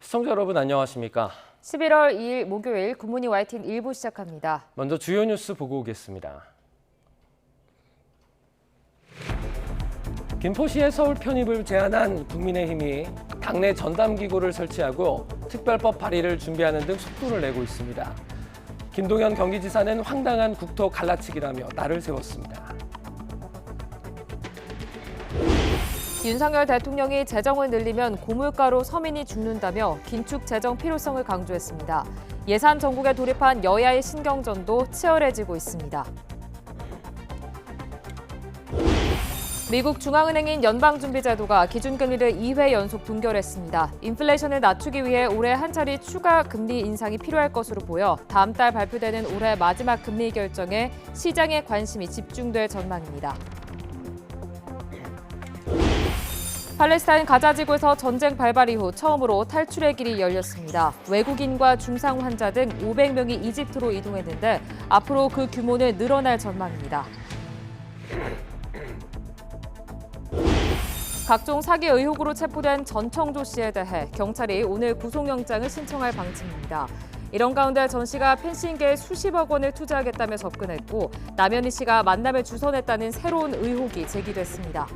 시청자 여러분 안녕하십니까? 11월 2일 목요일 굿모닝 YTN 1부 시작합니다. 먼저 주요 뉴스 보고 오겠습니다. 김포시의 서울 편입을 제안한 국민의힘이 당내 전담기구를 설치하고 특별법 발의를 준비하는 등 속도를 내고 있습니다. 김동연 경기지사는 황당한 국토 갈라치기라며 날을 세웠습니다. 윤석열 대통령이 재정을 늘리면 고물가로 서민이 죽는다며 긴축 재정 필요성을 강조했습니다. 예산 정국에 돌입한 여야의 신경전도 치열해지고 있습니다. 미국 중앙은행인 연방준비제도가 기준금리를 2회 연속 동결했습니다. 인플레이션을 낮추기 위해 올해 한 차례 추가 금리 인상이 필요할 것으로 보여 다음 달 발표되는 올해 마지막 금리 결정에 시장의 관심이 집중될 전망입니다. 팔레스타인 가자 지구에서 전쟁 발발 이후 처음으로 탈출의 길이 열렸습니다. 외국인과 중상 환자 등 500명이 이집트로 이동했는데 앞으로 그 규모는 늘어날 전망입니다. 각종 사기 의혹으로 체포된 전청조 씨에 대해 경찰이 오늘 구속영장을 신청할 방침입니다. 이런 가운데 전 씨가 펜싱계에 수십억 원을 투자하겠다며 접근했고 남현희 씨가 만남을 주선했다는 새로운 의혹이 제기됐습니다.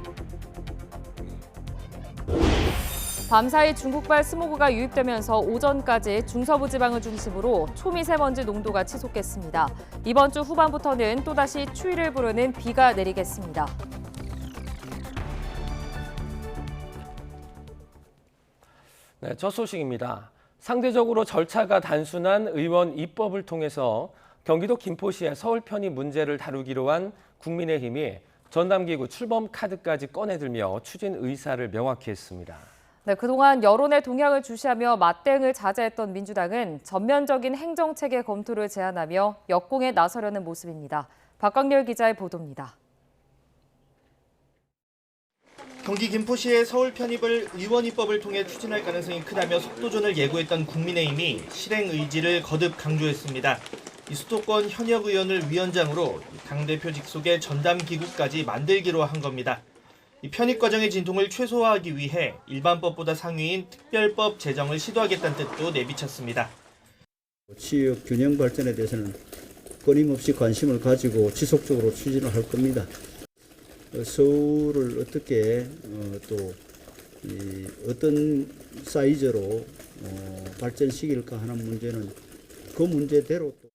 밤사이 중국발 스모그가 유입되면서 오전까지 중서부 지방을 중심으로 초미세먼지 농도가 치솟겠습니다. 이번 주 후반부터는 또다시 추위를 부르는 비가 내리겠습니다. 네, 첫 소식입니다. 상대적으로 절차가 단순한 의원 입법을 통해서 경기도 김포시의 서울 편입 문제를 다루기로 한 국민의힘이 전담기구 출범 카드까지 꺼내들며 추진 의사를 명확히 했습니다. 네, 그동안 여론의 동향을 주시하며 맞대응을 자제했던 민주당은 전면적인 행정체계 검토를 제안하며 역공에 나서려는 모습입니다. 박광렬 기자의 보도입니다. 경기 김포시의 서울 편입을 의원 입법을 통해 추진할 가능성이 크다며 속도전을 예고했던 국민의힘이 실행 의지를 거듭 강조했습니다. 이 수도권 현역 의원을 위원장으로 당대표 직속의 전담기구까지 만들기로 한 겁니다. 이 편입 과정의 진통을 최소화하기 위해 일반법보다 상위인 특별법 제정을 시도하겠다는 뜻도 내비쳤습니다. 지역 균형 발전에 대해서는 끊임없이 관심을 가지고 지속적으로 추진을 할 겁니다. 서울을 어떻게 어떤 사이즈로 발전시킬까 하는 문제는 그 문제대로 또.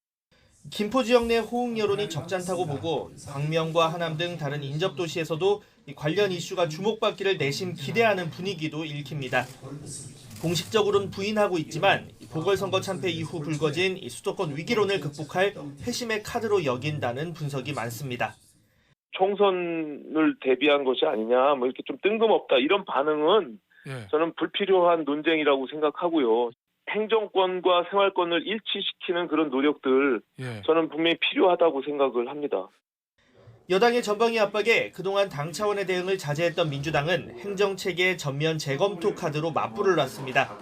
김포 지역 내 호응 여론이 적잖다고 보고 광명과 하남 등 다른 인접 도시에서도 관련 이슈가 주목받기를 내심 기대하는 분위기도 읽힙니다. 공식적으로는 부인하고 있지만 보궐선거 참패 이후 불거진 수도권 위기론을 극복할 회심의 카드로 여긴다는 분석이 많습니다. 총선을 대비한 것이 아니냐, 이렇게 좀 뜬금없다 이런 반응은 저는 불필요한 논쟁이라고 생각하고요. 행정권과 생활권을 일치시키는 그런 노력들 저는 분명히 필요하다고 생각을 합니다. 여당의 전방위 압박에 그동안 당 차원의 대응을 자제했던 민주당은 행정체계 전면 재검토 카드로 맞불을 놨습니다.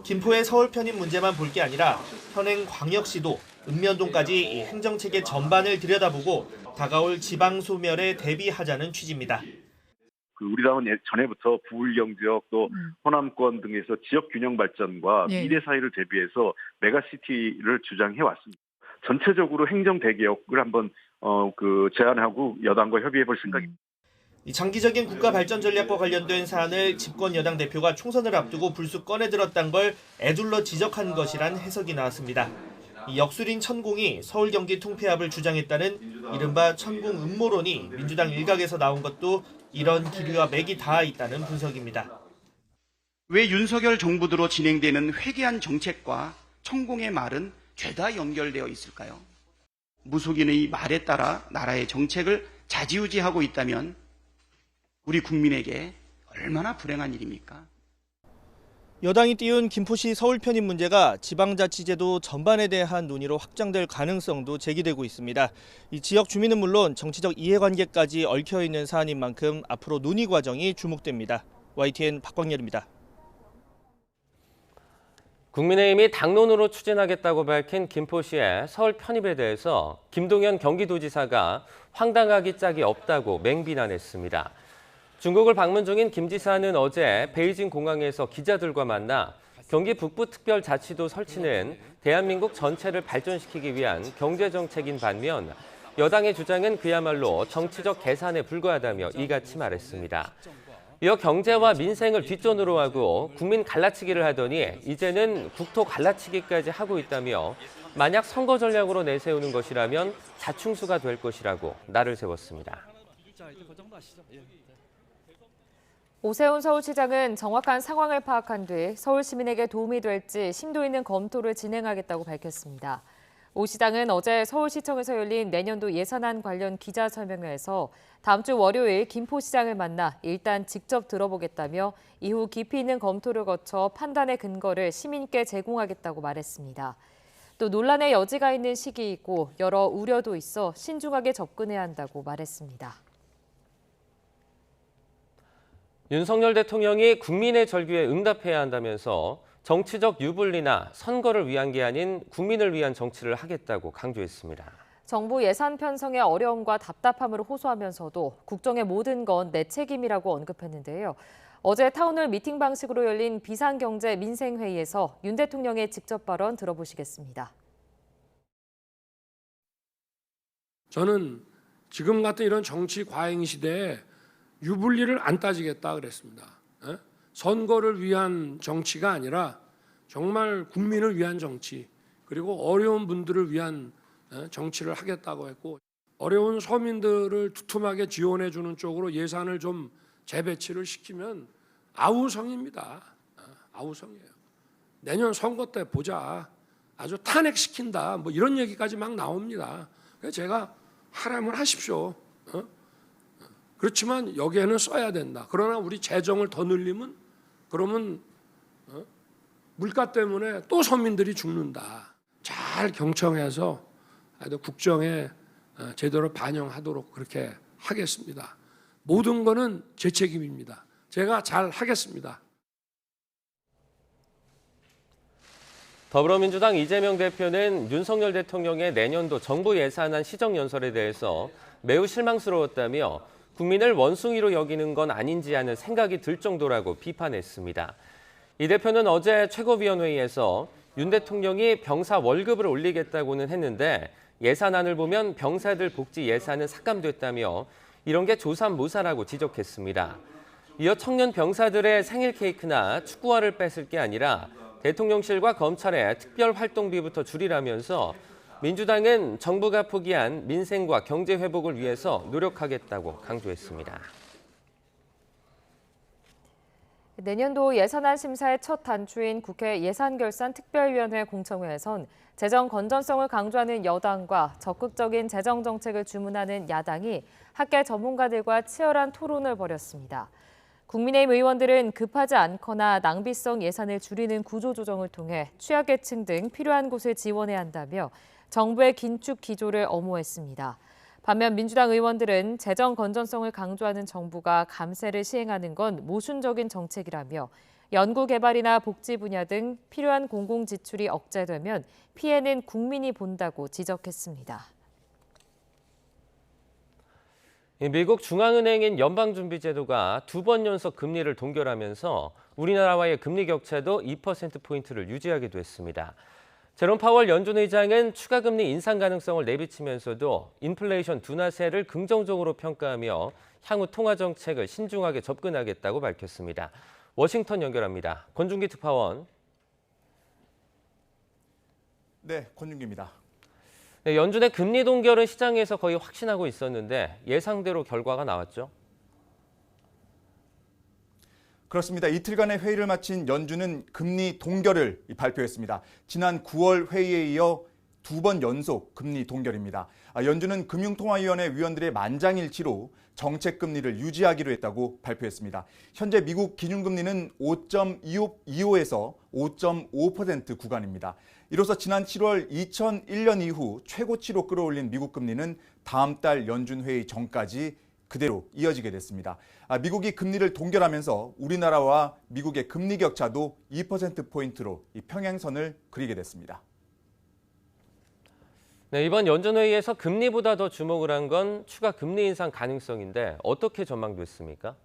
김포의 서울 편입 문제만 볼 게 아니라 현행 광역시도 읍면동까지 행정체계 전반을 들여다보고 다가올 지방 소멸에 대비하자는 취지입니다. 우리 당은 전에부터 부울경 지역 또 호남권 등에서 지역 균형 발전과 미래 사회를 대비해서 메가시티를 주장해 왔습니다. 전체적으로 행정 대개혁을 한번 제안하고 여당과 협의해 볼 생각입니다. 장기적인 국가 발전 전략과 관련된 사안을 집권 여당 대표가 총선을 앞두고 불쑥 꺼내들었던 걸 애둘러 지적한 것이란 해석이 나왔습니다. 역술인 천공이 서울 경기 통폐합을 주장했다는 이른바 천공 음모론이 민주당 일각에서 나온 것도 이런 기류와 맥이 닿아 있다는 분석입니다. 왜 윤석열 정부 들어 진행되는 회개한 정책과 천공의 말은 죄다 연결되어 있을까요? 무속인의 말에 따라 나라의 정책을 좌지우지하고 있다면 우리 국민에게 얼마나 불행한 일입니까? 여당이 띄운 김포시 서울 편입 문제가 지방자치제도 전반에 대한 논의로 확장될 가능성도 제기되고 있습니다. 이 지역 주민은 물론 정치적 이해관계까지 얽혀있는 사안인 만큼 앞으로 논의 과정이 주목됩니다. YTN 박광렬입니다. 국민의힘이 당론으로 추진하겠다고 밝힌 김포시의 서울 편입에 대해서 김동연 경기도지사가 황당하기 짝이 없다고 맹비난했습니다. 중국을 방문 중인 김 지사는 어제 베이징 공항에서 기자들과 만나 경기 북부특별자치도 설치는 대한민국 전체를 발전시키기 위한 경제정책인 반면 여당의 주장은 그야말로 정치적 계산에 불과하다며 이같이 말했습니다. 이어 경제와 민생을 뒷전으로 하고 국민 갈라치기를 하더니 이제는 국토 갈라치기까지 하고 있다며 만약 선거 전략으로 내세우는 것이라면 자충수가 될 것이라고 날을 세웠습니다. 오세훈 서울시장은 정확한 상황을 파악한 뒤 서울 시민에게 도움이 될지 심도 있는 검토를 진행하겠다고 밝혔습니다. 오 시장은 어제 서울시청에서 열린 내년도 예산안 관련 기자설명회에서 다음 주 월요일 김포시장을 만나 일단 직접 들어보겠다며 이후 깊이 있는 검토를 거쳐 판단의 근거를 시민께 제공하겠다고 말했습니다. 또 논란의 여지가 있는 시기이고 여러 우려도 있어 신중하게 접근해야 한다고 말했습니다. 윤석열 대통령이 국민의 절규에 응답해야 한다면서 정치적 유불리나 선거를 위한 게 아닌 국민을 위한 정치를 하겠다고 강조했습니다. 정부 예산 편성의 어려움과 답답함을 호소하면서도 국정의 모든 건 내 책임이라고 언급했는데요. 어제 타운홀 미팅 방식으로 열린 비상경제 민생회의에서 윤 대통령의 직접 발언 들어보시겠습니다. 저는 지금 같은 이런 정치 과잉 시대에 유불리를 안 따지겠다 그랬습니다. 선거를 위한 정치가 아니라 정말 국민을 위한 정치, 그리고 어려운 분들을 위한 정치를 하겠다고 했고, 어려운 서민들을 두툼하게 지원해 주는 쪽으로 예산을 좀 재배치를 시키면 아우성입니다. 아우성이에요. 내년 선거 때 보자. 아주 탄핵시킨다. 뭐 이런 얘기까지 막 나옵니다. 그래서 제가 하라면 하십시오. 그렇지만 여기에는 써야 된다. 그러나 우리 재정을 더 늘리면 그러면 물가 때문에 또 서민들이 죽는다. 잘 경청해서 국정에 제대로 반영하도록 그렇게 하겠습니다. 모든 거는 제 책임입니다. 제가 잘 하겠습니다. 더불어민주당 이재명 대표는 윤석열 대통령의 내년도 정부 예산안 시정연설에 대해서 매우 실망스러웠다며 국민을 원숭이로 여기는 건 아닌지 하는 생각이 들 정도라고 비판했습니다. 이 대표는 어제 최고위원회의에서 윤 대통령이 병사 월급을 올리겠다고는 했는데 예산안을 보면 병사들 복지 예산은 삭감됐다며 이런 게 조삼모사라고 지적했습니다. 이어 청년 병사들의 생일 케이크나 축구화를 뺏을 게 아니라 대통령실과 검찰의 특별활동비부터 줄이라면서 민주당은 정부가 포기한 민생과 경제 회복을 위해서 노력하겠다고 강조했습니다. 내년도 예산안 심사의 첫 단추인 국회 예산결산특별위원회 공청회에선 재정 건전성을 강조하는 여당과 적극적인 재정 정책을 주문하는 야당이 학계 전문가들과 치열한 토론을 벌였습니다. 국민의힘 의원들은 급하지 않거나 낭비성 예산을 줄이는 구조조정을 통해 취약계층 등 필요한 곳을 지원해야 한다며 정부의 긴축 기조를 엄호했습니다. 반면 민주당 의원들은 재정 건전성을 강조하는 정부가 감세를 시행하는 건 모순적인 정책이라며 연구개발이나 복지 분야 등 필요한 공공지출이 억제되면 피해는 국민이 본다고 지적했습니다. 미국 중앙은행인 연방준비제도가 2번 연속 금리를 동결하면서 우리나라와의 금리 격차도 2%포인트를 유지하게 됐습니다. 제롬 파월 연준 의장은 추가 금리 인상 가능성을 내비치면서도 인플레이션 둔화세를 긍정적으로 평가하며 향후 통화 정책을 신중하게 접근하겠다고 밝혔습니다. 워싱턴 연결합니다. 권준기 특파원. 네, 권준기입니다. 네, 연준의 금리 동결은 시장에서 거의 확신하고 있었는데 예상대로 결과가 나왔죠? 그렇습니다. 이틀간의 회의를 마친 연준은 금리 동결을 발표했습니다. 지난 9월 회의에 이어 2번 연속 금리 동결입니다. 연준은 금융통화위원회 위원들의 만장일치로 정책 금리를 유지하기로 했다고 발표했습니다. 현재 미국 기준금리는 5.25에서 5.5% 구간입니다. 이로써 지난 7월 2001년 이후 최고치로 끌어올린 미국 금리는 다음 달 연준 회의 전까지 그대로 이어지게 됐습니다. 미국이 금리를 동결하면서 우리나라와 미국의 금리 격차도 2%포인트로 이 평행선을 그리게 됐습니다. 네, 이번 연준회의에서 금리보다 더 주목을 한 건 추가 금리 인상 가능성인데 어떻게 전망됐습니까?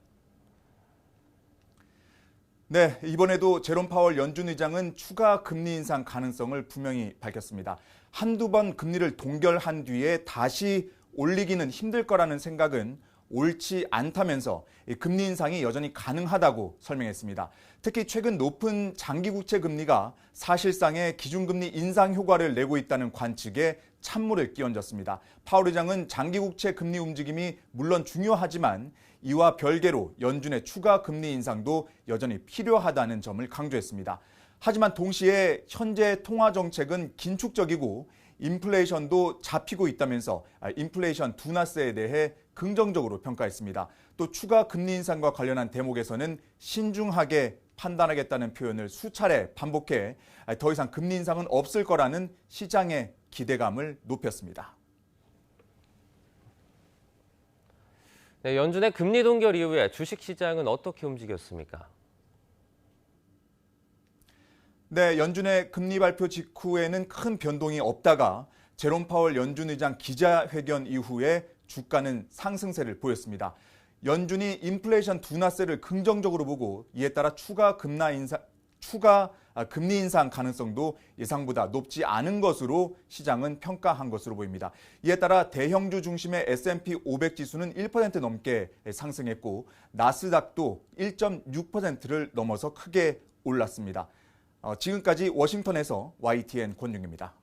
네, 이번에도 제롬 파월 연준 의장은 추가 금리 인상 가능성을 분명히 밝혔습니다. 한두 번 금리를 동결한 뒤에 다시 올리기는 힘들 거라는 생각은 옳지 않다면서 금리 인상이 여전히 가능하다고 설명했습니다. 특히 최근 높은 장기 국채 금리가 사실상의 기준금리 인상 효과를 내고 있다는 관측에 찬물을 끼얹었습니다. 파월 의장은 장기 국채 금리 움직임이 물론 중요하지만 이와 별개로 연준의 추가 금리 인상도 여전히 필요하다는 점을 강조했습니다. 하지만 동시에 현재 통화 정책은 긴축적이고 인플레이션도 잡히고 있다면서 인플레이션 둔화세에 대해 긍정적으로 평가했습니다. 또 추가 금리 인상과 관련한 대목에서는 신중하게 판단하겠다는 표현을 수차례 반복해 더 이상 금리 인상은 없을 거라는 시장의 기대감을 높였습니다. 네, 연준의 금리 동결 이후에 주식시장은 어떻게 움직였습니까? 네, 연준의 금리 발표 직후에는 큰 변동이 없다가 제롬 파월 연준 의장 기자회견 이후에 주가는 상승세를 보였습니다. 연준이 인플레이션 둔화세를 긍정적으로 보고 이에 따라 추가 금리 인상 가능성도 예상보다 높지 않은 것으로 시장은 평가한 것으로 보입니다. 이에 따라 대형주 중심의 S&P 500 지수는 1% 넘게 상승했고 나스닥도 1.6%를 넘어서 크게 올랐습니다. 지금까지 워싱턴에서 YTN 권윤입니다.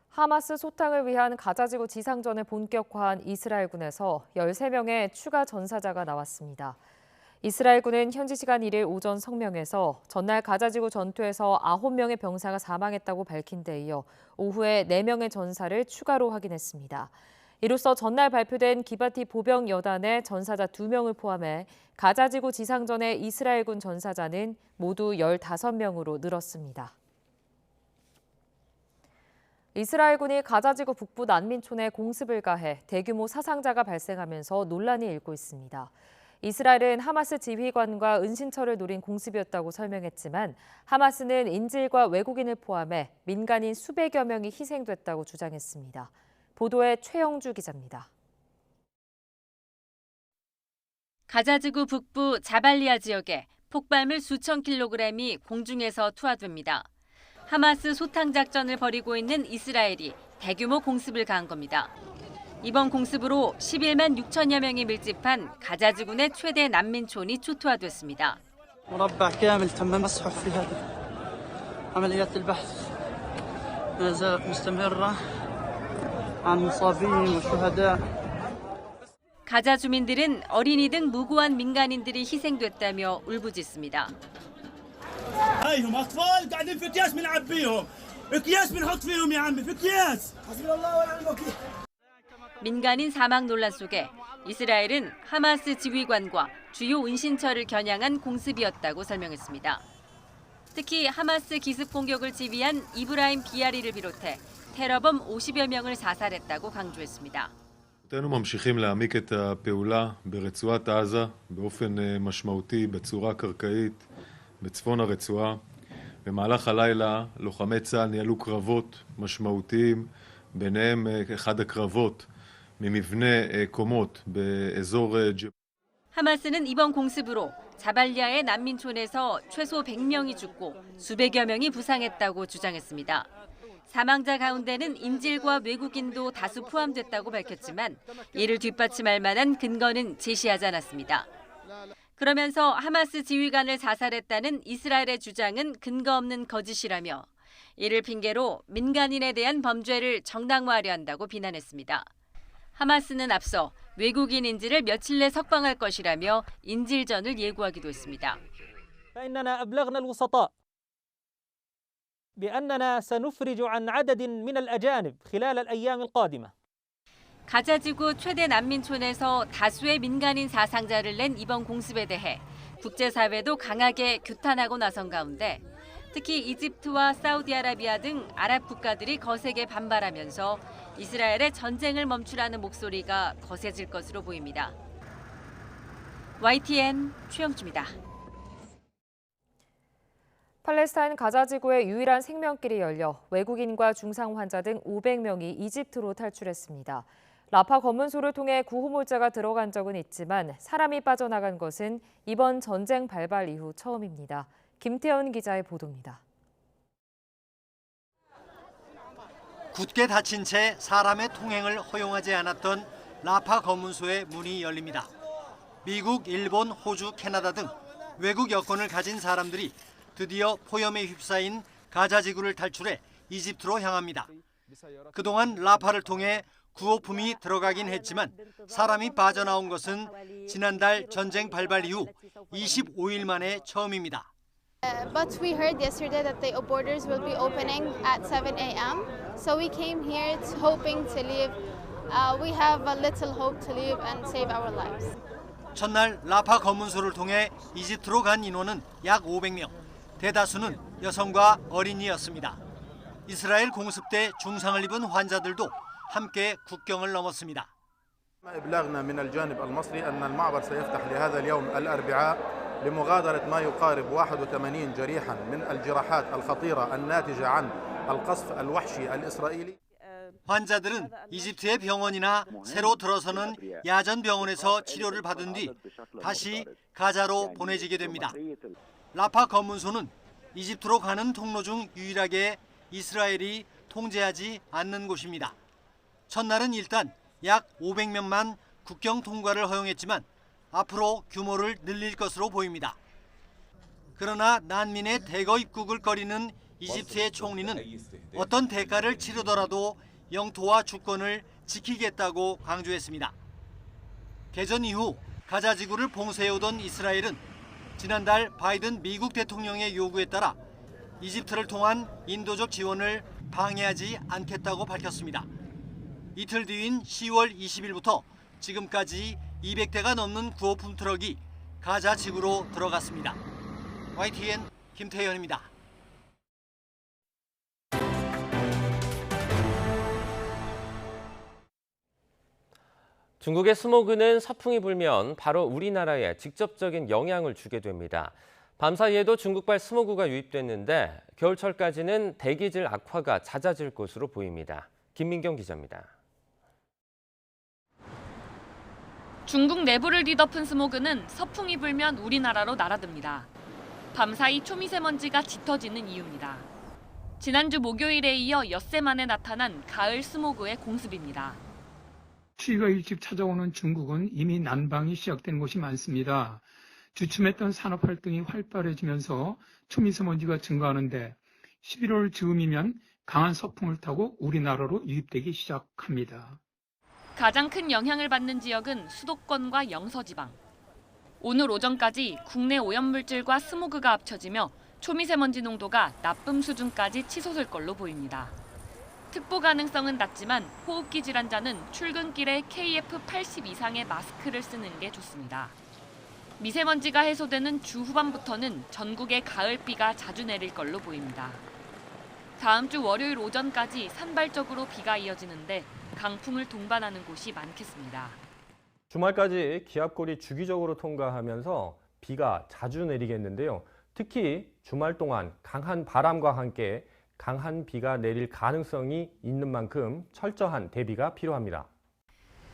하마스 소탕을 위한 가자지구 지상전을 본격화한 이스라엘군에서 13명의 추가 전사자가 나왔습니다. 이스라엘군은 현지 시간 1일 오전 성명에서 전날 가자지구 전투에서 9명의 병사가 사망했다고 밝힌 데 이어 오후에 4명의 전사를 추가로 확인했습니다. 이로써 전날 발표된 기바티 보병 여단의 전사자 2명을 포함해 가자지구 지상전의 이스라엘군 전사자는 모두 15명으로 늘었습니다. 이스라엘군이 가자지구 북부 난민촌에 공습을 가해 대규모 사상자가 발생하면서 논란이 일고 있습니다. 이스라엘은 하마스 지휘관과 은신처를 노린 공습이었다고 설명했지만 하마스는 인질과 외국인을 포함해 민간인 수백여 명이 희생됐다고 주장했습니다. 보도에 최영주 기자입니다. 가자지구 북부 자발리아 지역에 폭발물 수천 킬로그램이 공중에서 투하됩니다. 하마스 소탕 작전을 벌이고 있는 이스라엘이 대규모 공습을 가한 겁니다. 이번 공습으로 11만 6천여 명이 밀집한 가자지군의 최대 난민촌이 초토화됐습니다. مربع كامل تم مسحه في هذه عمليات البحث ما زالت مستمرة عن مصابين وشهداء. 가자 주민들은 어린이 등 무고한 민간인들이 희생됐다며 울부짖습니다. هايهم اطفال قاعدين في اكياس بنعبيهم اكياس بنحط فيهم يا عمي في اكياس حسبنا الله ونعم الوكيل. 민간인 사망 논란 속에 이스라엘은 하마스 지휘관과 주요 은신처를 겨냥한 공습이었다고 설명했습니다. 특히 하마스 기습 공격을 지휘한 이브라임 비아리를 비롯해 테러범 50여 명을 사살했다고 강조했습니다. אנו ממשיכים להעמיק את הפעולה ברצועת עזה באופן משמעותי בצורה קרקעית בצפון הרצועה. במהלך הלילה לוחמי צה"ל ניהלו קרבות משמעותיים, ביניהם אחד הקרבות ממבנה קומות באזור 하마스는 이번 공습으로 자발리아의 난민촌에서 최소 100명이 죽고 수백여 명이 부상했다고 주장했습니다. 사망자 가운데는 인질과 외국인도 다수 포함됐다고 밝혔지만 이를 뒷받침할 만한 근거는 제시하지 않았습니다. 그러면서 하마스 지휘관을 사살했다는 이스라엘의 주장은 근거 없는 거짓이라며 이를 핑계로 민간인에 대한 범죄를 정당화하려 한다고 비난했습니다. 하마스는 앞서 외국인 인질을 며칠 내 석방할 것이라며 인질전을 예고하기도 했습니다. فإننا أبلغنا الوسطاء بأننا سنفرج عن عدد من الأجانب خلال الأيام القادمة. 가자지구 최대 난민촌에서 다수의 민간인 사상자를 낸 이번 공습에 대해 국제사회도 강하게 규탄하고 나선 가운데 특히 이집트와 사우디아라비아 등 아랍 국가들이 거세게 반발하면서 이스라엘의 전쟁을 멈추라는 목소리가 거세질 것으로 보입니다. YTN 최영주입니다. 팔레스타인 가자 지구의 유일한 생명길이 열려 외국인과 중상 환자 등 500명이 이집트로 탈출했습니다. 라파 검문소를 통해 구호물자가 들어간 적은 있지만 사람이 빠져나간 것은 이번 전쟁 발발 이후 처음입니다. 김태현 기자의 보도입니다. 굳게 닫힌 채 사람의 통행을 허용하지 않았던 라파 검문소의 문이 열립니다. 미국, 일본, 호주, 캐나다 등 외국 여권을 가진 사람들이 드디어 포염에 휩싸인 가자 지구를 탈출해 이집트로 향합니다. 그동안 라파를 통해 구호품이 들어가긴 했지만 사람이 빠져나온 것은 지난달 전쟁 발발 이후 25일 만에 처음입니다. But we heard yesterday that the borders will be opening at 7 a.m. So we came here hoping to leave. We have a little hope to leave and save our lives. 첫날 라파 검문소를 통해 이집트로 간 인원은 약 500명. 대다수는 여성과 어린이였습니다. 이스라엘 공습 때 중상을 입은 환자들도 함께 국경을 넘었습니다. إبلاغنا من الجانب المصري أن المعبر سيفتح لهذا اليوم الأربعاء لمغادرة ما يقارب 81 جريحا من الجراحات الخطيرة الناتجة عن القصف الوحشي الإسرائيلي. 환자들은 이집트의 병원이나 새로 들어서는 야전 병원에서 치료를 받은 뒤 다시 가자로 보내지게 됩니다. 라파 검문소는 이집트로 가는 통로 중 유일하게 이스라엘이 통제하지 않는 곳입니다. 첫날은 일단 약 500명만 국경 통과를 허용했지만 앞으로 규모를 늘릴 것으로 보입니다. 그러나 난민의 대거 입국을 꺼리는 이집트의 총리는 어떤 대가를 치르더라도 영토와 주권을 지키겠다고 강조했습니다. 개전 이후 가자 지구를 봉쇄해오던 이스라엘은 지난달 바이든 미국 대통령의 요구에 따라 이집트를 통한 인도적 지원을 방해하지 않겠다고 밝혔습니다. 이틀 뒤인 10월 20일부터 지금까지 200대가 넘는 구호품 트럭이 가자 지구로 들어갔습니다. YTN 김태현입니다. 중국의 스모그는 서풍이 불면 바로 우리나라에 직접적인 영향을 주게 됩니다. 밤사이에도 중국발 스모그가 유입됐는데 겨울철까지는 대기질 악화가 잦아질 것으로 보입니다. 김민경 기자입니다. 중국 내부를 뒤덮은 스모그는 서풍이 불면 우리나라로 날아듭니다. 밤사이 초미세먼지가 짙어지는 이유입니다. 지난주 목요일에 이어 엿새 만에 나타난 가을 스모그의 공습입니다. 추위가 일찍 찾아오는 중국은 이미 난방이 시작된 곳이 많습니다. 주춤했던 산업활동이 활발해지면서 초미세먼지가 증가하는데 11월 즈음이면 강한 서풍을 타고 우리나라로 유입되기 시작합니다. 가장 큰 영향을 받는 지역은 수도권과 영서지방. 오늘 오전까지 국내 오염물질과 스모그가 합쳐지며 초미세먼지 농도가 나쁨 수준까지 치솟을 걸로 보입니다. 특보 가능성은 낮지만 호흡기 질환자는 출근길에 KF80 이상의 마스크를 쓰는 게 좋습니다. 미세먼지가 해소되는 주 후반부터는 전국에 가을비가 자주 내릴 걸로 보입니다. 다음 주 월요일 오전까지 산발적으로 비가 이어지는데 강풍을 동반하는 곳이 많겠습니다. 주말까지 기압골이 주기적으로 통과하면서 비가 자주 내리겠는데요. 특히 주말 동안 강한 바람과 함께 강한 비가 내릴 가능성이 있는 만큼 철저한 대비가 필요합니다.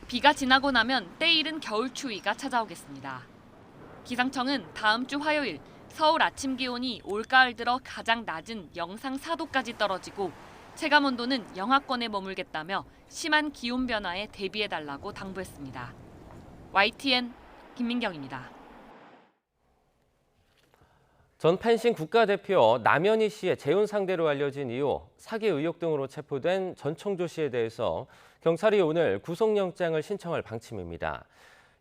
비가 지나고 나면 때이른 겨울 추위가 찾아오겠습니다. 기상청은 다음 주 화요일 서울 아침 기온이 올가을 들어 가장 낮은 영상 4도까지 떨어지고 체감온도는 영하권에 머물겠다며 심한 기온 변화에 대비해달라고 당부했습니다. YTN 김민경입니다. 전 펜싱 국가대표 남현희 씨의 재혼 상대로 알려진 이후 사기 의혹 등으로 체포된 전청조 씨에 대해서 경찰이 오늘 구속영장을 신청할 방침입니다.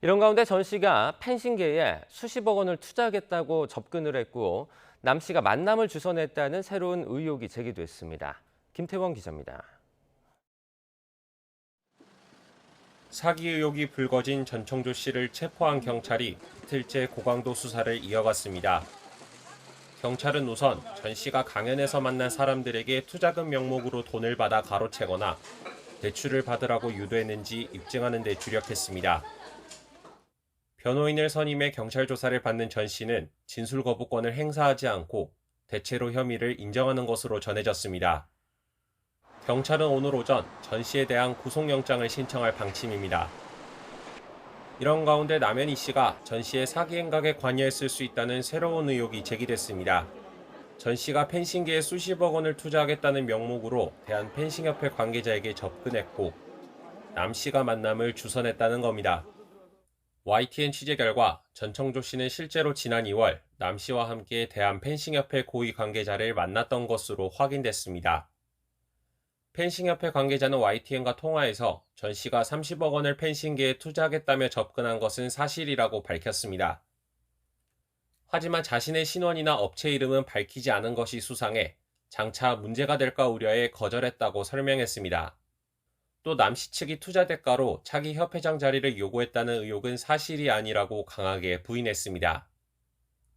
이런 가운데 전 씨가 펜싱계에 수십억 원을 투자하겠다고 접근을 했고 남 씨가 만남을 주선했다는 새로운 의혹이 제기됐습니다. 김태원 기자입니다. 사기 의혹이 불거진 전청조 씨를 체포한 경찰이 이틀째 고강도 수사를 이어갔습니다. 경찰은 우선 전 씨가 강연에서 만난 사람들에게 투자금 명목으로 돈을 받아 가로채거나 대출을 받으라고 유도했는지 입증하는 데 주력했습니다. 변호인을 선임해 경찰 조사를 받는 전 씨는 진술 거부권을 행사하지 않고 대체로 혐의를 인정하는 것으로 전해졌습니다. 경찰은 오늘 오전 전 씨에 대한 구속영장을 신청할 방침입니다. 이런 가운데 남현희 씨가 전 씨의 사기 행각에 관여했을 수 있다는 새로운 의혹이 제기됐습니다. 전 씨가 펜싱계에 수십억 원을 투자하겠다는 명목으로 대한펜싱협회 관계자에게 접근했고 남 씨가 만남을 주선했다는 겁니다. YTN 취재 결과 전청조 씨는 실제로 지난 2월 남 씨와 함께 대한펜싱협회 고위 관계자를 만났던 것으로 확인됐습니다. 펜싱협회 관계자는 YTN과 통화에서 전 씨가 30억 원을 펜싱계에 투자하겠다며 접근한 것은 사실이라고 밝혔습니다. 하지만 자신의 신원이나 업체 이름은 밝히지 않은 것이 수상해 장차 문제가 될까 우려해 거절했다고 설명했습니다. 또 남 씨 측이 투자 대가로 차기 협회장 자리를 요구했다는 의혹은 사실이 아니라고 강하게 부인했습니다.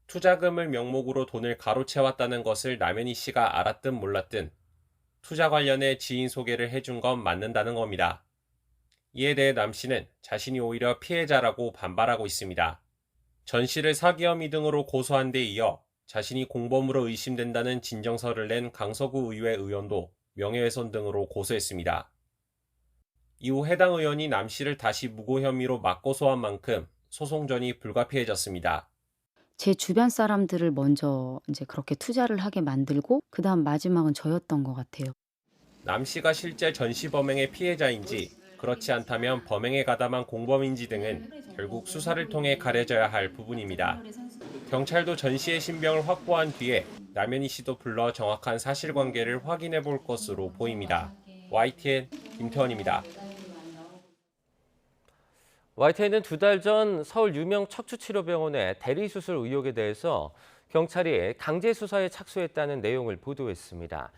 투자금을 명목으로 돈을 가로채왔다는 것을 남현희 씨가 알았든 몰랐든 투자 관련해 지인 소개를 해준 건 맞는다는 겁니다. 이에 대해 남 씨는 자신이 오히려 피해자라고 반발하고 있습니다. 전 씨를 사기 혐의 등으로 고소한 데 이어 자신이 공범으로 의심된다는 진정서를 낸 강서구 의회 의원도 명예훼손 등으로 고소했습니다. 이후 해당 의원이 남 씨를 다시 무고 혐의로 맞고소한 만큼 소송전이 불가피해졌습니다. 제 주변 사람들을 먼저 이제 그렇게 투자를 하게 만들고 그다음 마지막은 저였던 것 같아요. 남 씨가 실제 전 씨 범행의 피해자인지 그렇지 않다면 범행에 가담한 공범인지 등은 결국 수사를 통해 가려져야 할 부분입니다. 경찰도 전 씨의 신병을 확보한 뒤에 남현희 씨도 불러 정확한 사실관계를 확인해 볼 것으로 보입니다. YTN 김태원입니다. YTN은 2달 전 서울 유명 척추치료병원의 대리수술 의혹에 대해서 경찰이 강제 수사에 착수했다는 내용을 보도했습니다.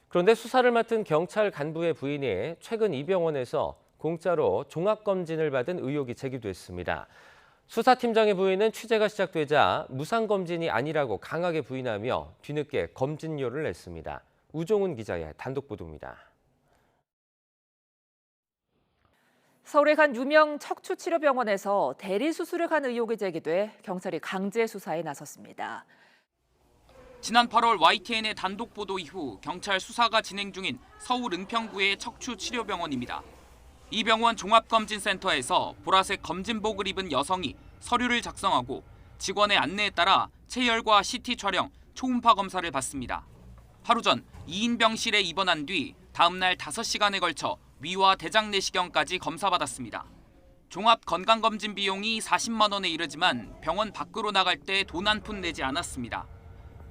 그런데 수사를 맡은 경찰 간부의 부인이 최근 이 병원에서 공짜로 종합검진을 받은 의혹이 제기됐습니다. 수사팀장의 부인은 취재가 시작되자 무상검진이 아니라고 강하게 부인하며 뒤늦게 검진료를 냈습니다. 우종훈 기자의 단독 보도입니다. 서울의 한 유명 척추치료병원에서 대리수술을 간 의혹이 제기돼 경찰이 강제 수사에 나섰습니다. 지난 8월 YTN의 단독 보도 이후 경찰 수사가 진행 중인 서울 은평구의 척추치료병원입니다. 이 병원 종합검진센터에서 보라색 검진복을 입은 여성이 서류를 작성하고 직원의 안내에 따라 체열과 CT 촬영, 초음파 검사를 받습니다. 하루 전 2인 병실에 입원한 뒤 다음 날 5시간에 걸쳐 위와 대장 내시경까지 검사받았습니다. 종합 건강검진 비용이 40만 원에 이르지만 병원 밖으로 나갈 때 돈 한 푼 내지 않았습니다.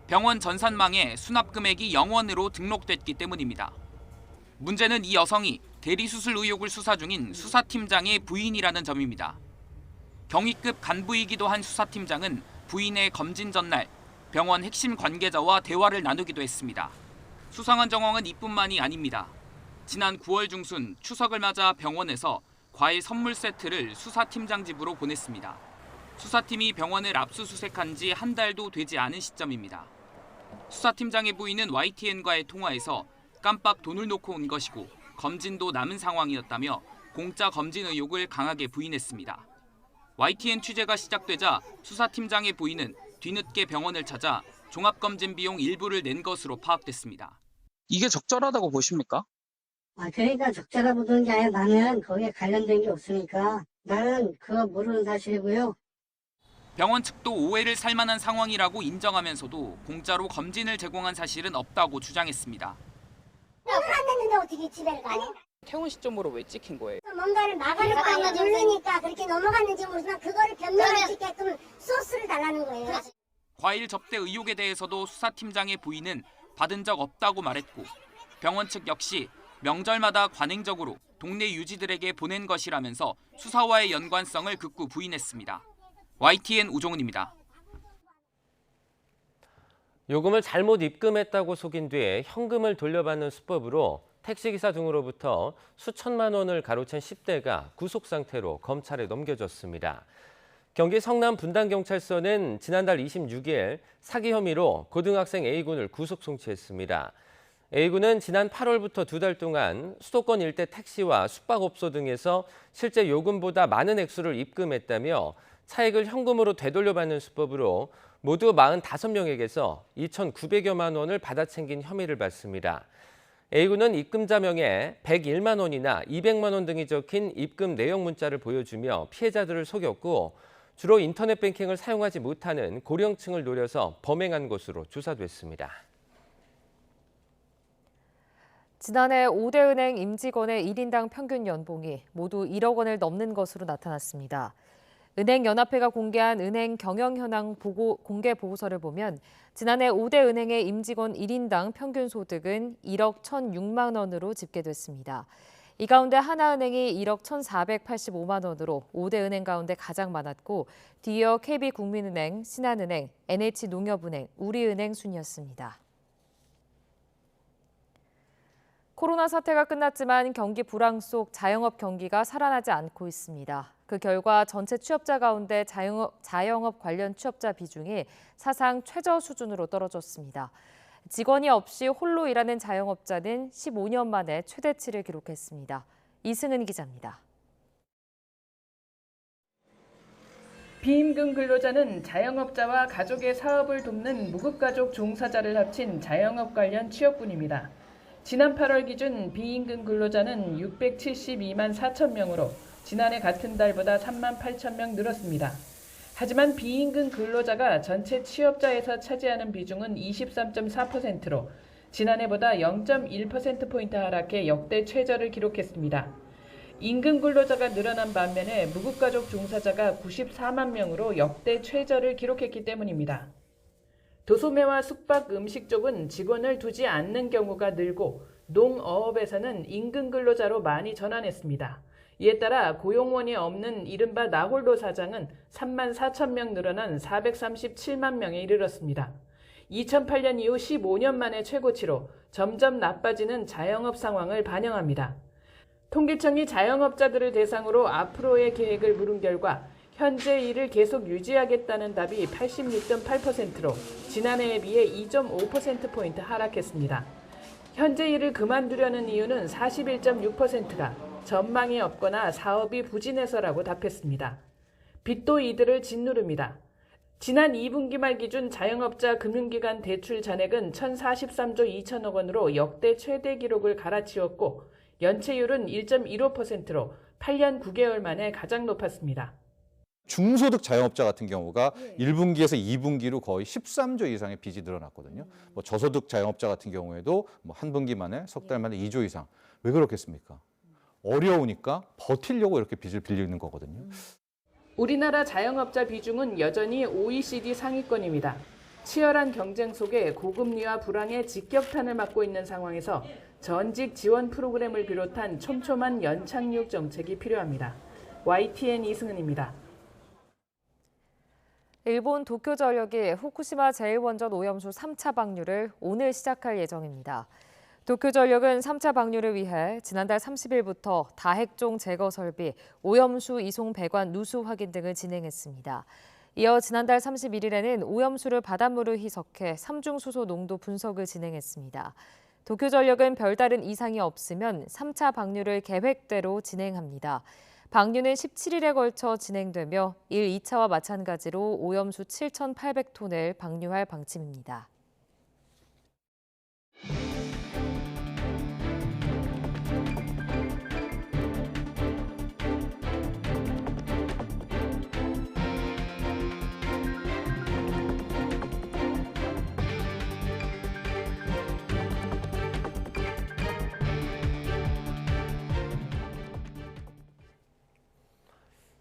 병원 전산망에 수납 금액이 0원으로 등록됐기 때문입니다. 문제는 이 여성이 대리수술 의혹을 수사 중인 수사팀장의 부인이라는 점입니다. 경위급 간부이기도 한 수사팀장은 부인의 검진 전날 병원 핵심 관계자와 대화를 나누기도 했습니다. 수상한 정황은 이뿐만이 아닙니다. 지난 9월 중순 추석을 맞아 병원에서 과일 선물 세트를 수사팀장 집으로 보냈습니다. 수사팀이 병원을 압수수색한 지 한 달도 되지 않은 시점입니다. 수사팀장의 부인은 YTN과의 통화에서 깜빡 돈을 놓고 온 것이고 검진도 남은 상황이었다며 공짜 검진 의혹을 강하게 부인했습니다. YTN 취재가 시작되자 수사팀장의 부인은 뒤늦게 병원을 찾아 종합검진 비용 일부를 낸 것으로 파악됐습니다. 이게 적절하다고 보십니까? 그러니까 적절하고 그런 게 아니라 나는 거기에 관련된 게 없으니까 나는 그거 모르는 사실이고요. 병원 측도 오해를 살 만한 상황이라고 인정하면서도 공짜로 검진을 제공한 사실은 없다고 주장했습니다. 안 됐는데 어떻게 집에 가요? 퇴원 시점으로 왜 찍힌 거예요? 뭔가를 막으려고 아니면 누르니까 그렇게 넘어갔는지 모르지만 그거를 변명할 수 있게끔 소스를 달라는 거예요. 과일 접대 의혹에 대해서도 수사팀장의 부인은 받은 적 없다고 말했고 병원 측 역시 명절마다 관행적으로 동네 유지들에게 보낸 것이라면서 수사와의 연관성을 극구 부인했습니다. YTN 우종훈입니다. 요금을 잘못 입금했다고 속인 뒤에 현금을 돌려받는 수법으로 택시기사 등으로부터 수천만 원을 가로챈 10대가 구속 상태로 검찰에 넘겨졌습니다. 경기 성남 분당경찰서는 지난달 26일 사기 혐의로 고등학생 A군을 구속 송치했습니다. A군은 지난 8월부터 2달 동안 수도권 일대 택시와 숙박업소 등에서 실제 요금보다 많은 액수를 입금했다며 차익을 현금으로 되돌려받는 수법으로 모두 45명에게서 2,900여만 원을 받아챙긴 혐의를 받습니다. A군은 입금자 명에 101만 원이나 200만 원 등이 적힌 입금 내역 문자를 보여주며 피해자들을 속였고 주로 인터넷 뱅킹을 사용하지 못하는 고령층을 노려서 범행한 것으로 조사됐습니다. 지난해 5대 은행 임직원의 1인당 평균 연봉이 모두 1억 원을 넘는 것으로 나타났습니다. 은행연합회가 공개한 은행 경영 현황 공개 보고서를 보면 지난해 5대 은행의 임직원 1인당 평균 소득은 1억 1,006만 원으로 집계됐습니다. 이 가운데 하나은행이 1억 1,485만 원으로 5대 은행 가운데 가장 많았고 뒤이어 KB국민은행, 신한은행, NH농협은행, 우리은행 순이었습니다. 코로나 사태가 끝났지만 경기 불황 속 자영업 경기가 살아나지 않고 있습니다. 그 결과 전체 취업자 가운데 자영업 관련 취업자 비중이 사상 최저 수준으로 떨어졌습니다. 직원이 없이 홀로 일하는 자영업자는 15년 만에 최대치를 기록했습니다. 이승은 기자입니다. 비임금 근로자는 자영업자와 가족의 사업을 돕는 무급가족 종사자를 합친 자영업 관련 취업군입니다. 지난 8월 기준 비임금 근로자는 672만 4천 명으로 지난해 같은 달보다 3만 8천 명 늘었습니다. 하지만 비임금 근로자가 전체 취업자에서 차지하는 비중은 23.4%로 지난해보다 0.1%포인트 하락해 역대 최저를 기록했습니다. 임금 근로자가 늘어난 반면에 무급가족 종사자가 94만 명으로 역대 최저를 기록했기 때문입니다. 도소매와 숙박, 음식 쪽은 직원을 두지 않는 경우가 늘고 농어업에서는 임금 근로자로 많이 전환했습니다. 이에 따라 고용원이 없는 이른바 나홀로 사장은 3만 4천 명 늘어난 437만 명에 이르렀습니다. 2008년 이후 15년 만의 최고치로 점점 나빠지는 자영업 상황을 반영합니다. 통계청이 자영업자들을 대상으로 앞으로의 계획을 물은 결과 현재 일을 계속 유지하겠다는 답이 86.8%로 지난해에 비해 2.5%포인트 하락했습니다. 현재 일을 그만두려는 이유는 41.6%가 전망이 없거나 사업이 부진해서라고 답했습니다. 빚도 이들을 짓누릅니다. 지난 2분기 말 기준 자영업자 금융기관 대출 잔액은 1,043조 2천억 원으로 역대 최대 기록을 갈아치웠고 연체율은 1.15%로 8년 9개월 만에 가장 높았습니다. 중소득 자영업자 같은 경우가 1분기에서 2분기로 거의 13조 이상의 빚이 늘어났거든요. 뭐 저소득 자영업자 같은 경우에도 뭐 한 분기 만에 석 달 만에 2조 이상. 왜 그렇겠습니까? 어려우니까 버티려고 이렇게 빚을 빌리는 거거든요. 우리나라 자영업자 비중은 여전히 OECD 상위권입니다. 치열한 경쟁 속에 고금리와 불황의 직격탄을 맞고 있는 상황에서 전직 지원 프로그램을 비롯한 촘촘한 연착륙 정책이 필요합니다. YTN 이승은입니다. 일본 도쿄전력이 후쿠시마 제1원전 오염수 3차 방류를 오늘 시작할 예정입니다. 도쿄전력은 3차 방류를 위해 지난달 30일부터 다핵종 제거 설비, 오염수 이송 배관 누수 확인 등을 진행했습니다. 이어 지난달 31일에는 오염수를 바닷물을 희석해 삼중수소 농도 분석을 진행했습니다. 도쿄전력은 별다른 이상이 없으면 3차 방류를 계획대로 진행합니다. 방류는 17일에 걸쳐 진행되며 1, 2차와 마찬가지로 오염수 7,800톤을 방류할 방침입니다.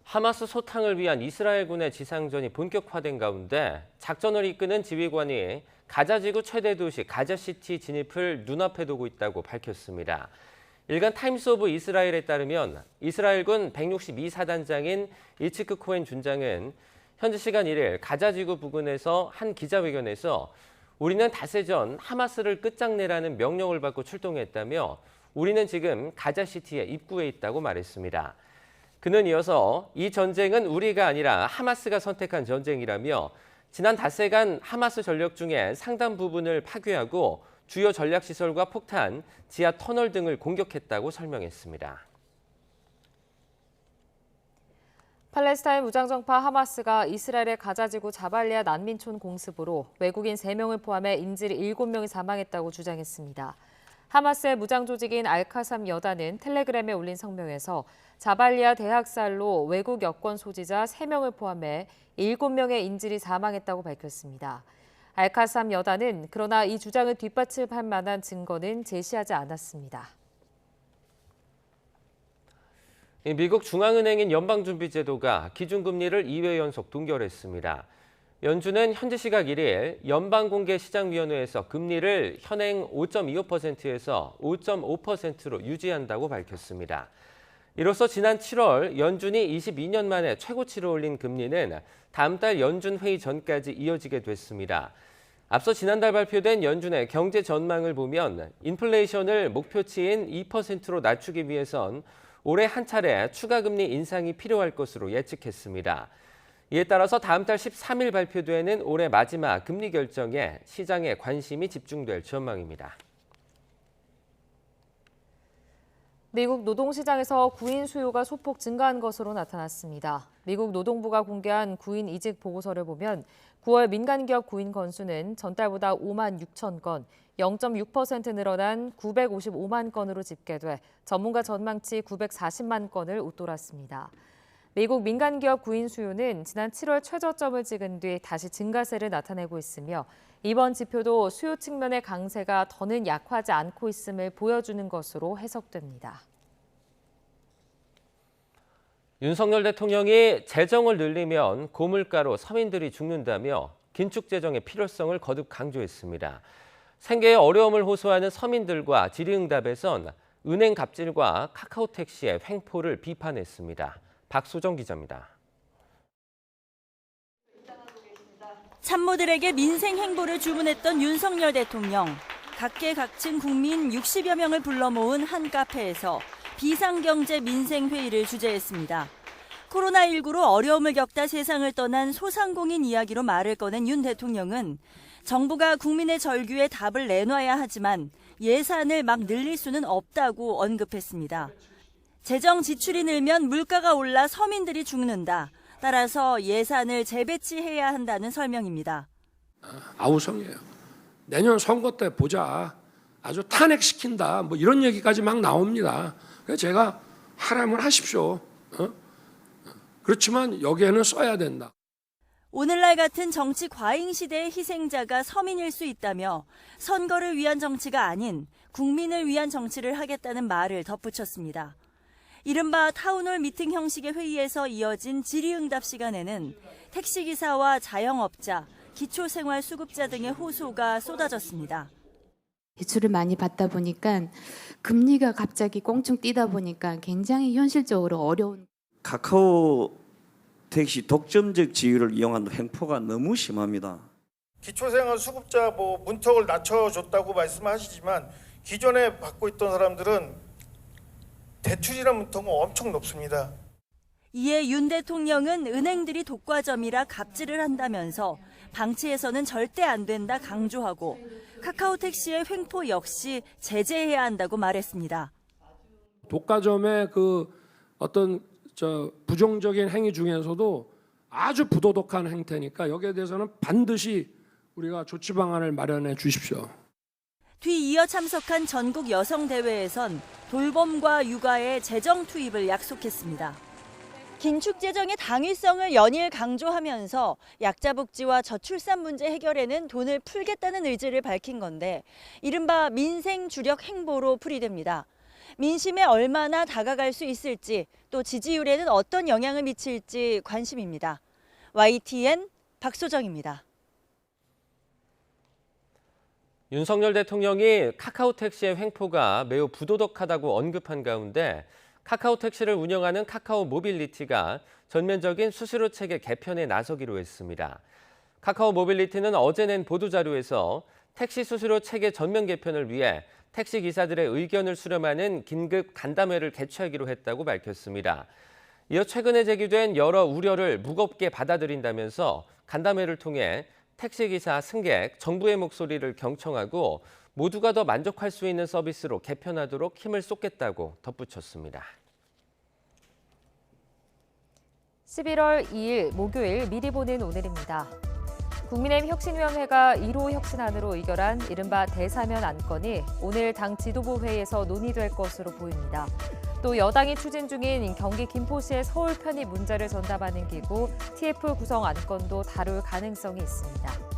하마스 소탕을 위한 이스라엘군의 지상전이 본격화된 가운데 작전을 이끄는 지휘관이 가자지구 최대 도시 가자시티 진입을 눈앞에 두고 있다고 밝혔습니다. 일간 타임스 오브 이스라엘에 따르면 이스라엘군 162사단장인 이츠크 코엔 준장은 현지 시간 1일 가자지구 부근에서 한 기자회견에서 우리는 닷새 전 하마스를 끝장내라는 명령을 받고 출동했다며 우리는 지금 가자시티의 입구에 있다고 말했습니다. 그는 이어서 이 전쟁은 우리가 아니라 하마스가 선택한 전쟁이라며 지난 닷새간 하마스 전력 중에 상당 부분을 파괴하고 주요 전략시설과 폭탄, 지하 터널 등을 공격했다고 설명했습니다. 팔레스타인 무장정파 하마스가 이스라엘의 가자지구 자발리아 난민촌 공습으로 외국인 3명을 포함해 인질 7명이 사망했다고 주장했습니다. 하마스의 무장조직인 알카삼 여단은 텔레그램에 올린 성명에서 자발리아 대학살로 외국 여권 소지자 3명을 포함해 7명의 인질이 사망했다고 밝혔습니다. 알카삼 여단은 그러나 이 주장을 뒷받침할 만한 증거는 제시하지 않았습니다. 미국 중앙은행인 연방준비제도가 기준금리를 2회 연속 동결했습니다. 연준은 현지 시각 1일 연방공개시장위원회에서 금리를 현행 5.25%에서 5.5%로 유지한다고 밝혔습니다. 이로써 지난 7월 연준이 22년 만에 최고치를 올린 금리는 다음 달 연준 회의 전까지 이어지게 됐습니다. 앞서 지난달 발표된 연준의 경제 전망을 보면 인플레이션을 목표치인 2%로 낮추기 위해선 올해 한 차례 추가 금리 인상이 필요할 것으로 예측했습니다. 이에 따라서 다음 달 13일 발표되는 올해 마지막 금리 결정에 시장의 관심이 집중될 전망입니다. 미국 노동시장에서 구인 수요가 소폭 증가한 것으로 나타났습니다. 미국 노동부가 공개한 구인 이직 보고서를 보면 9월 민간기업 구인 건수는 전달보다 5만 6천 건, 0.6% 늘어난 955만 건으로 집계돼 전문가 전망치 940만 건을 웃돌았습니다. 미국 민간기업 구인 수요는 지난 7월 최저점을 찍은 뒤 다시 증가세를 나타내고 있으며 이번 지표도 수요 측면의 강세가 더는 약화하지 않고 있음을 보여주는 것으로 해석됩니다. 윤석열 대통령이 재정을 늘리면 고물가로 서민들이 죽는다며 긴축 재정의 필요성을 거듭 강조했습니다. 생계에 어려움을 호소하는 서민들과 질의응답에선 은행 갑질과 카카오택시의 횡포를 비판했습니다. 박소정 기자입니다. 참모들에게 민생 행보를 주문했던 윤석열 대통령. 각계각층 국민 60여 명을 불러 모은 한 카페에서 비상경제 민생회의를 주재했습니다. 코로나19로 어려움을 겪다 세상을 떠난 소상공인 이야기로 말을 꺼낸 윤 대통령은 정부가 국민의 절규에 답을 내놔야 하지만 예산을 막 늘릴 수는 없다고 언급했습니다. 재정 지출이 늘면 물가가 올라 서민들이 죽는다. 따라서 예산을 재배치해야 한다는 설명입니다. 아우성이에요. 내년 선거 때 보자. 아주 탄핵시킨다. 뭐 이런 얘기까지 막 나옵니다. 그래서 제가 하라면 하십시오. 그렇지만 여기에는 써야 된다. 오늘날 같은 정치 과잉 시대의 희생자가 서민일 수 있다며 선거를 위한 정치가 아닌 국민을 위한 정치를 하겠다는 말을 덧붙였습니다. 이른바 타운홀 미팅 형식의 회의에서 이어진 질의응답 시간에는 택시기사와 자영업자, 기초생활수급자 등의 호소가 쏟아졌습니다. 대출을 많이 받다 보니까 금리가 갑자기 꽁충 뛰다 보니까 굉장히 현실적으로 어려운. 카카오 택시 독점적 지위를 이용하는 횡포가 너무 심합니다. 기초생활수급자 문턱을 낮춰줬다고 말씀하시지만 기존에 받고 있던 사람들은 대출이라는 문턱은 엄청 높습니다. 이에 윤 대통령은 은행들이 독과점이라 갑질을 한다면서 방치해서는 절대 안 된다 강조하고 카카오택시의 횡포 역시 제재해야 한다고 말했습니다. 독과점의 어떤 부정적인 행위 중에서도 아주 부도덕한 행태니까 여기에 대해서는 반드시 우리가 조치 방안을 마련해 주십시오. 뒤이어 참석한 전국 여성대회에선 돌봄과 육아에 재정 투입을 약속했습니다. 긴축 재정의 당위성을 연일 강조하면서 약자 복지와 저출산 문제 해결에는 돈을 풀겠다는 의지를 밝힌 건데 이른바 민생 주력 행보로 풀이됩니다. 민심에 얼마나 다가갈 수 있을지 또 지지율에는 어떤 영향을 미칠지 관심입니다. YTN 박소정입니다. 윤석열 대통령이 카카오택시의 횡포가 매우 부도덕하다고 언급한 가운데 카카오택시를 운영하는 카카오 모빌리티가 전면적인 수수료 체계 개편에 나서기로 했습니다. 카카오 모빌리티는 어제 낸 보도자료에서 택시 수수료 체계 전면 개편을 위해 택시 기사들의 의견을 수렴하는 긴급 간담회를 개최하기로 했다고 밝혔습니다. 이어 최근에 제기된 여러 우려를 무겁게 받아들인다면서 간담회를 통해 택시기사 승객, 정부의 목소리를 경청하고 모두가 더 만족할 수 있는 서비스로 개편하도록 힘을 쏟겠다고 덧붙였습니다. 11월 2일 목요일 미리 보는 오늘입니다. 국민의힘 혁신위원회가 1호 혁신안으로 의결한 이른바 대사면 안건이 오늘 당 지도부 회의에서 논의될 것으로 보입니다. 또 여당이 추진 중인 경기 김포시의 서울 편입 문제를 전담하는 기구 TF 구성 안건도 다룰 가능성이 있습니다.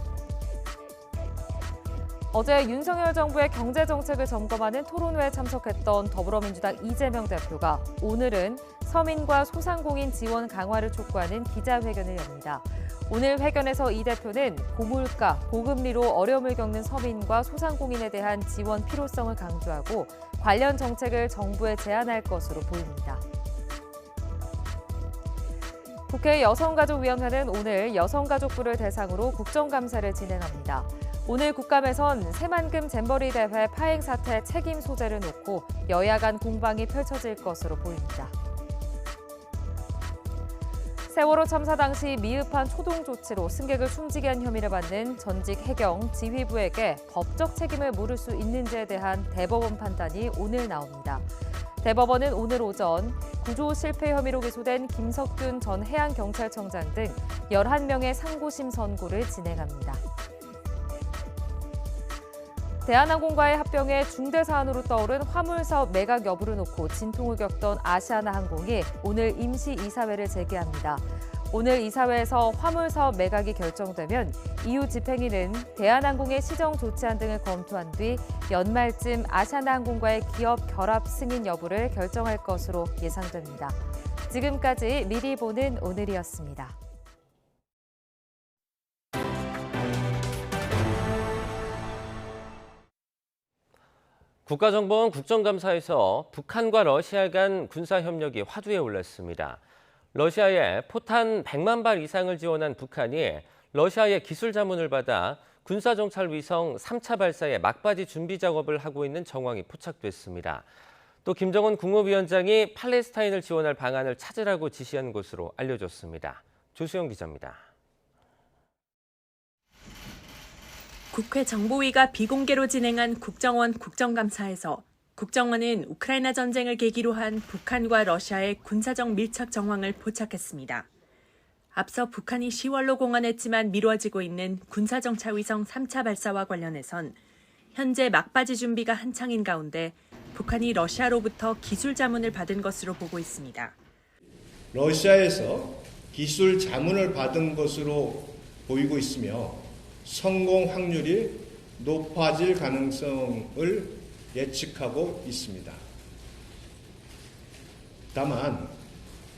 어제 윤석열 정부의 경제 정책을 점검하는 토론회에 참석했던 더불어민주당 이재명 대표가 오늘은 서민과 소상공인 지원 강화를 촉구하는 기자회견을 엽니다. 오늘 회견에서 이 대표는 고물가, 고금리로 어려움을 겪는 서민과 소상공인에 대한 지원 필요성을 강조하고 관련 정책을 정부에 제안할 것으로 보입니다. 국회 여성가족위원회는 오늘 여성가족부를 대상으로 국정감사를 진행합니다. 오늘 국감에선 새만금 잼버리 대회 파행 사태 책임 소재를 놓고 여야 간 공방이 펼쳐질 것으로 보입니다. 세월호 참사 당시 미흡한 초동 조치로 승객을 숨지게 한 혐의를 받는 전직 해경 지휘부에게 법적 책임을 물을 수 있는지에 대한 대법원 판단이 오늘 나옵니다. 대법원은 오늘 오전 구조 실패 혐의로 기소된 김석균 전 해양경찰청장 등 11명의 상고심 선고를 진행합니다. 대한항공과의 합병에 중대 사안으로 떠오른 화물사업 매각 여부를 놓고 진통을 겪던 아시아나항공이 오늘 임시 이사회를 재개합니다. 오늘 이사회에서 화물사업 매각이 결정되면 이후 집행위는 대한항공의 시정 조치안 등을 검토한 뒤 연말쯤 아시아나항공과의 기업 결합 승인 여부를 결정할 것으로 예상됩니다. 지금까지 미리 보는 오늘이었습니다. 국가정보원 국정감사에서 북한과 러시아 간 군사협력이 화두에 올랐습니다. 러시아에 포탄 100만 발 이상을 지원한 북한이 러시아의 기술 자문을 받아 군사정찰 위성 3차 발사에 막바지 준비 작업을 하고 있는 정황이 포착됐습니다. 또 김정은 국무위원장이 팔레스타인을 지원할 방안을 찾으라고 지시한 것으로 알려졌습니다. 조수영 기자입니다. 국회 정보위가 비공개로 진행한 국정원 국정감사에서 국정원은 우크라이나 전쟁을 계기로 한 북한과 러시아의 군사적 밀착 정황을 포착했습니다. 앞서 북한이 10월로 공언했지만 미뤄지고 있는 군사정찰 위성 3차 발사와 관련해선 현재 막바지 준비가 한창인 가운데 북한이 러시아로부터 기술 자문을 받은 것으로 보고 있습니다. 러시아에서 기술 자문을 받은 것으로 보이고 있으며 성공 확률이 높아질 가능성을 예측하고 있습니다. 다만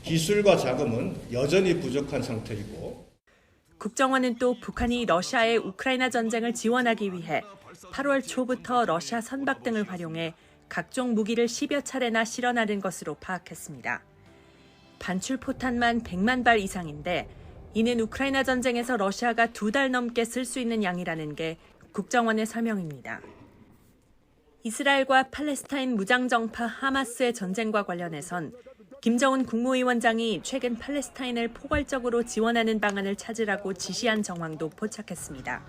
기술과 자금은 여전히 부족한 상태이고 국정원은 또 북한이 러시아의 우크라이나 전쟁을 지원하기 위해 8월 초부터 러시아 선박 등을 활용해 각종 무기를 10여 차례나 실어나른 것으로 파악했습니다. 반출 포탄만 100만 발 이상인데 이는 우크라이나 전쟁에서 러시아가 2달 넘게 쓸 수 있는 양이라는 게 국정원의 설명입니다. 이스라엘과 팔레스타인 무장정파 하마스의 전쟁과 관련해선 김정은 국무위원장이 최근 팔레스타인을 포괄적으로 지원하는 방안을 찾으라고 지시한 정황도 포착했습니다.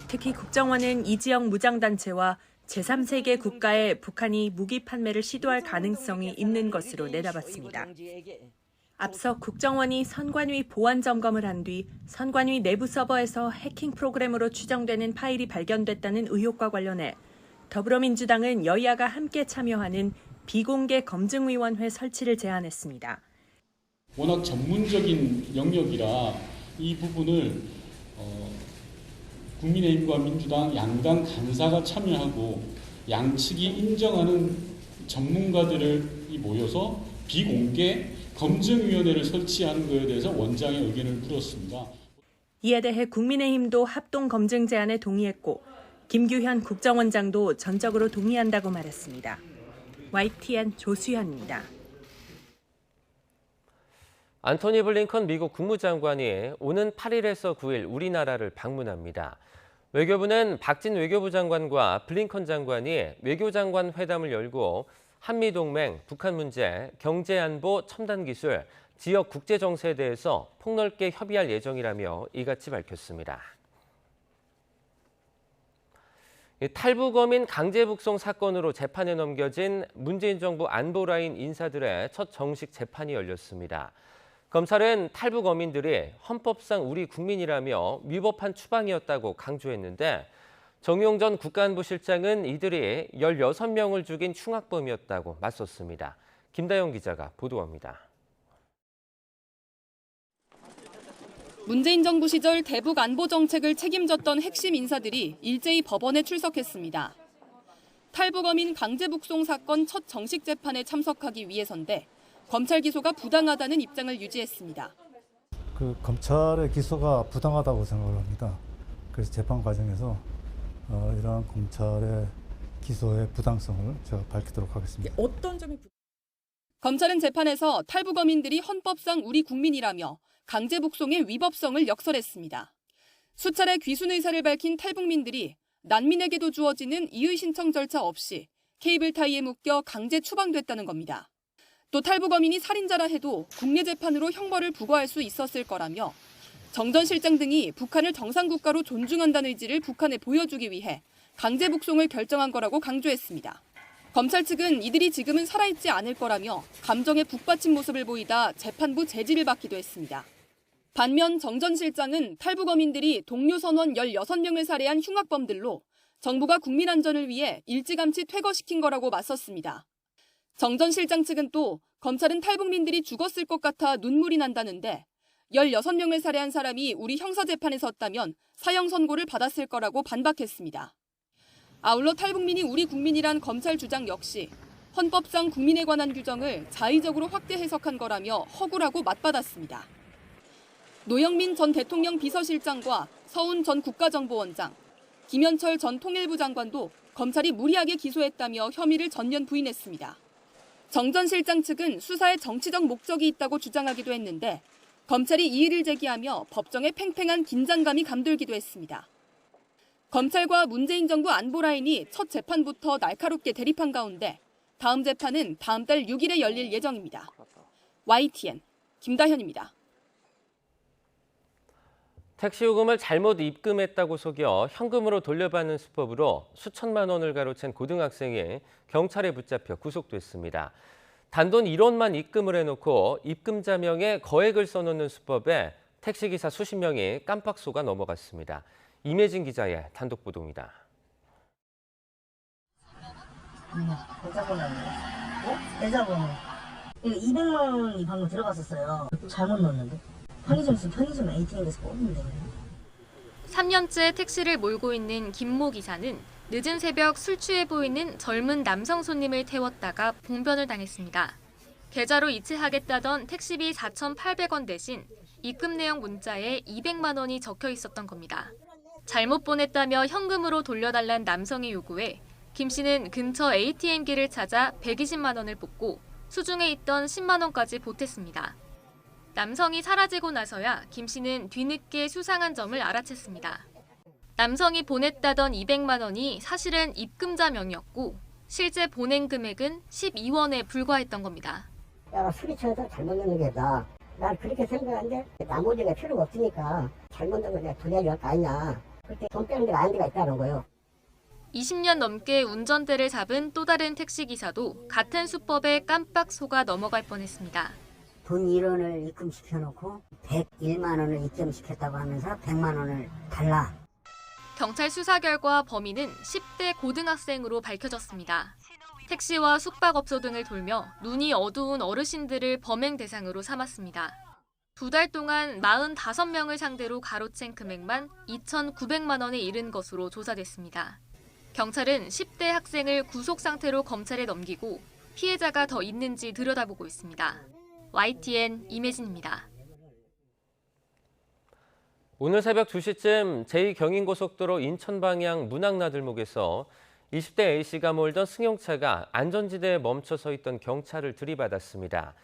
특히 국정원은 이 지역 무장단체와 제3세계 국가에 북한이 무기 판매를 시도할 가능성이 있는 것으로 내다봤습니다. 앞서 국정원이 선관위 보안 점검을 한 뒤 선관위 내부 서버에서 해킹 프로그램으로 추정되는 파일이 발견됐다는 의혹과 관련해 더불어민주당은 여야가 함께 참여하는 비공개 검증위원회 설치를 제안했습니다. 워낙 전문적인 영역이라 이 부분을 국민의힘과 민주당 양당 간사가 참여하고 양측이 인정하는 전문가들을 모여서 비공개 검증위원회를 설치하는 것에 대해서 원장의 의견을 물었습니다. 이에 대해 국민의힘도 합동 검증 제안에 동의했고 김규현 국정원장도 전적으로 동의한다고 말했습니다. YTN 조수현입니다. 안토니 블링컨 미국 국무장관이 오는 8일에서 9일 우리나라를 방문합니다. 외교부는 박진 외교부 장관과 블링컨 장관이 외교장관 회담을 열고 한미동맹, 북한 문제, 경제안보, 첨단기술, 지역 국제정세에 대해서 폭넓게 협의할 예정이라며 이같이 밝혔습니다. 탈북어민 강제북송 사건으로 재판에 넘겨진 문재인 정부 안보라인 인사들의 첫 정식 재판이 열렸습니다. 검찰은 탈북어민들이 헌법상 우리 국민이라며 위법한 추방이었다고 강조했는데 정용 전 국가안보실장은 이들이 16명을 죽인 흉악범이었다고 맞섰습니다. 김다영 기자가 보도합니다. 문재인 정부 시절 대북 안보 정책을 책임졌던 핵심 인사들이 일제히 법원에 출석했습니다. 탈북어민 강제 북송 사건 첫 정식 재판에 참석하기 위해서인데 검찰 기소가 부당하다는 입장을 유지했습니다. 검찰의 기소가 부당하다고 생각을 합니다. 그래서 재판 과정에서 이러한 검찰의 기소의 부당성을 제가 밝히도록 하겠습니다. 어떤 점이 검찰은 재판에서 탈북어민들이 헌법상 우리 국민이라며 강제 북송의 위법성을 역설했습니다. 수차례 귀순 의사를 밝힌 탈북민들이 난민에게도 주어지는 이의 신청 절차 없이 케이블타이에 묶여 강제 추방됐다는 겁니다. 또 탈북어민이 살인자라 해도 국내 재판으로 형벌을 부과할 수 있었을 거라며 정 전 실장 등이 북한을 정상국가로 존중한다는 의지를 북한에 보여주기 위해 강제 북송을 결정한 거라고 강조했습니다. 검찰 측은 이들이 지금은 살아있지 않을 거라며 감정에 북받친 모습을 보이다 재판부 제지를 받기도 했습니다. 반면 정 전 실장은 탈북어민들이 동료 선원 16명을 살해한 흉악범들로 정부가 국민 안전을 위해 일찌감치 퇴거시킨 거라고 맞섰습니다. 정 전 실장 측은 또 검찰은 탈북민들이 죽었을 것 같아 눈물이 난다는데 16명을 살해한 사람이 우리 형사재판에 섰다면 사형 선고를 받았을 거라고 반박했습니다. 아울러 탈북민이 우리 국민이란 검찰 주장 역시 헌법상 국민에 관한 규정을 자의적으로 확대 해석한 거라며 허구라고 맞받았습니다. 노영민 전 대통령 비서실장과 서훈 전 국가정보원장, 김현철 전 통일부 장관도 검찰이 무리하게 기소했다며 혐의를 전면 부인했습니다. 정 전 실장 측은 수사에 정치적 목적이 있다고 주장하기도 했는데 검찰이 이의를 제기하며 법정에 팽팽한 긴장감이 감돌기도 했습니다. 검찰과 문재인 정부 안보라인이 첫 재판부터 날카롭게 대립한 가운데 다음 재판은 다음 달 6일에 열릴 예정입니다. YTN 김다현입니다. 택시 요금을 잘못 입금했다고 속여 현금으로 돌려받는 수법으로 수천만 원을 가로챈 고등학생이 경찰에 붙잡혀 구속됐습니다. 단돈 1원만 입금을 해놓고 입금자 명에 거액을 써놓는 수법에 택시기사 수십 명이 깜빡 속아 넘어갔습니다. 임혜진 기자의 단독 보도입니다. 계좌번호. 이거 200만 원이 방금 들어갔었어요. 잘못 넣었는데. 편의점 ATM에서 뽑으면 되거든요. 3년째 택시를 몰고 있는 김모 기사는 늦은 새벽 술 취해 보이는 젊은 남성 손님을 태웠다가 봉변을 당했습니다. 계좌로 이체하겠다던 택시비 4,800원 대신 입금 내용 문자에 200만 원이 적혀 있었던 겁니다. 잘못 보냈다며 현금으로 돌려달란 남성의 요구에 김 씨는 근처 ATM기를 찾아 120만 원을 뽑고 수중에 있던 10만 원까지 보탰습니다. 남성이 사라지고 나서야 김 씨는 뒤늦게 수상한 점을 알아챘습니다. 남성이 보냈다던 200만 원이 사실은 입금자 명이었고 실제 보낸 금액은 12원에 불과했던 겁니다. 야, 술이 취해서 잘못 넣는 게다. 난 그렇게 생각하는데 나머지가 필요가 없으니까 잘못 넣은 거 내가 돌려야 할 거 아니냐. 그때 돈 빼는 데가 아닌 데가 있다는 거예요. 20년 넘게 운전대를 잡은 또 다른 택시기사도 같은 수법에 깜빡 속아 넘어갈 뻔했습니다. 돈 1원을 입금시켜놓고 101만 원을 입금시켰다고 하면서 100만 원을 달라. 경찰 수사 결과 범인은 10대 고등학생으로 밝혀졌습니다. 택시와 숙박업소 등을 돌며 눈이 어두운 어르신들을 범행 대상으로 삼았습니다. 2달 동안 45명을 상대로 가로챈 금액만 2,900만 원에 이른 것으로 조사됐습니다. 경찰은 10대 학생을 구속 상태로 검찰에 넘기고 피해자가 더 있는지 들여다보고 있습니다. YTN 임혜진입니다. 오늘 새벽 2시쯤 제2경인고속도로 인천 방향 문학나들목에서 20대 A씨가 몰던 승용차가 안전지대에 멈춰 서 있던 경찰을 들이받았습니다.